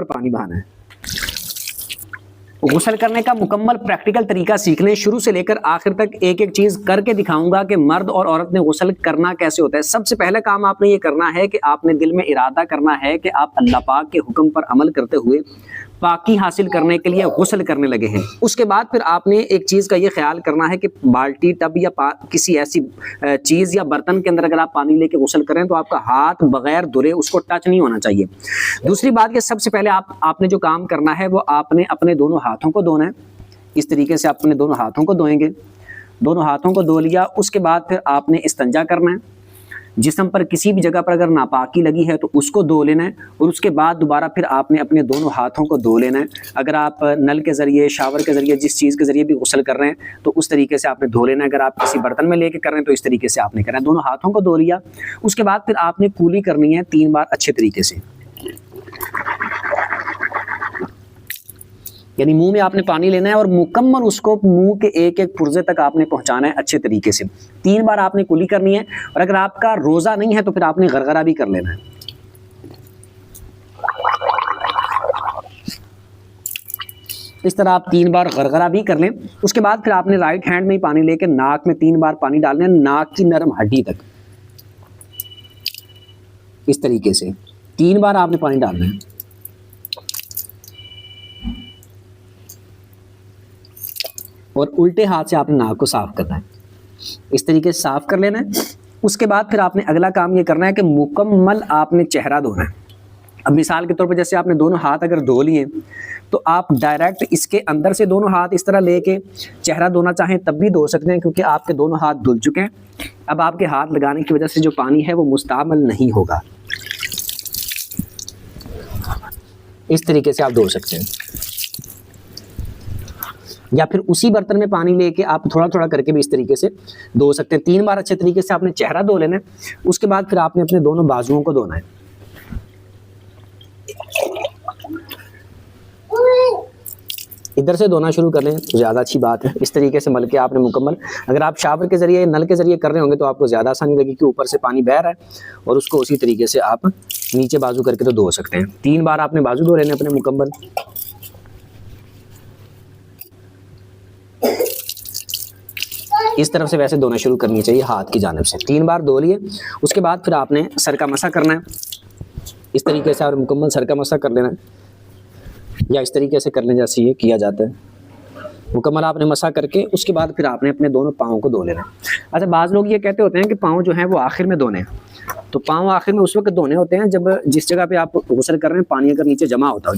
पानी बहाना है। गुस्ल करने का मुकम्मल प्रैक्टिकल तरीका सीख लें, शुरू से लेकर आखिर तक एक एक चीज करके दिखाऊंगा कि मर्द और औरत में गुस्ल करना कैसे होता है। सबसे पहले काम आपने ये करना है कि आपने दिल में इरादा करना है कि आप अल्लाह पाक के हुक्म पर अमल करते हुए पाकी हासिल करने के लिए गुस्ल करने लगे हैं। उसके बाद फिर आपने एक चीज़ का ये ख्याल करना है कि बाल्टी, टब या किसी ऐसी चीज़ या बर्तन के अंदर अगर आप पानी लेके गुस्ल करें तो आपका हाथ बगैर धुले उसको टच नहीं होना चाहिए। दूसरी बात कि सबसे पहले आपने जो काम करना है वो आपने अपने दोनों हाथों को धोना है। इस तरीके से अपने दोनों हाथों को धोएंगे। दोनों हाथों को धो लिया, उसके बाद फिर आपने इस्तिंजा करना है। जिस्म पर किसी भी जगह पर अगर नापाकी लगी है तो उसको धो लेना है और उसके बाद दोबारा फिर आपने अपने दोनों हाथों को धो लेना है। अगर आप नल के ज़रिए, शावर के ज़रिए, जिस चीज़ के ज़रिए भी गुस्ल कर रहे हैं तो उस तरीके से आपने धो लेना है। अगर आप किसी बर्तन में लेके कर रहे हैं तो इस तरीके से आपने करना है। दोनों हाथों को धो लिया, उसके बाद फिर आपने कूली करनी है 3 बार अच्छे तरीके से। यानी मुंह में आपने पानी लेना है और मुकम्मल उसको मुंह के एक एक पुर्जे तक आपने पहुंचाना है अच्छे तरीके से। 3 बार आपने कुली करनी है। और अगर आपका रोजा नहीं है तो फिर आपने गरगरा भी कर लेना है। इस तरह आप 3 बार गरगरा भी कर लें। उसके बाद फिर आपने राइट हैंड में ही पानी लेकर नाक में 3 बार पानी डालना है, नाक की नरम हड्डी तक। इस तरीके से 3 बार आपने पानी डालना है। और उल्टे हाथ से आपने नाक को साफ करना है। इस तरीके से साफ कर लेना है। उसके बाद फिर आपने अगला काम ये करना है कि मुकम्मल आपने चेहरा धोना है। अब मिसाल के तौर पर जैसे आपने दोनों हाथ अगर धो लिए तो आप डायरेक्ट इसके अंदर से दोनों हाथ इस तरह लेके चेहरा धोना चाहें तब भी धो सकते हैं, क्योंकि आपके दोनों हाथ धुल चुके हैं। अब आपके हाथ लगाने की वजह से जो पानी है वो मुस्तामल नहीं होगा। इस तरीके से आप धो सकते हैं, या फिर उसी बर्तन में पानी लेके आप थोड़ा थोड़ा करके भी इस तरीके से धो सकते हैं। 3 बार अच्छे तरीके से आपने चेहरा धो लेना है। उसके बाद फिर आपने अपने दोनों बाजुओं को धोना है। इधर से धोना शुरू कर लें तो ज़्यादा अच्छी बात है। इस तरीके से मल के आपने मुकम्मल, अगर आप शावर के ज़रिए, नल के ज़रिए कर रहे होंगे तो आपको ज़्यादा आसानी लगेगी कि ऊपर से पानी बह रहा है और उसको उसी तरीके से आप नीचे बाजू करके तो धो सकते हैं। 3 बार आपने बाजू धो लेने अपने मुकम्मल। इस तरफ से वैसे धोना शुरू करनी चाहिए हाथ की जानिब से। 3 बार धो लिए, उसके बाद फिर आपने सर का मसा करना है। इस तरीके से आप मुकम्मल सर का मसा कर लेना है, या इस तरीके से करने जैसे ये किया जाता है। मुकम्मल आपने मसा करके उसके बाद फिर आपने अपने दोनों पाँव को धो लेना। अच्छा, बाज़ लोग ये कहते होते हैं कि पाँव जो हैं वो आखिर में धोने हैं। तो पाँव आखिर में उस वक्त धोने होते हैं जब जिस जगह पे आप गुस्ल कर रहे हैं पानी अगर नीचे जमा होता हो।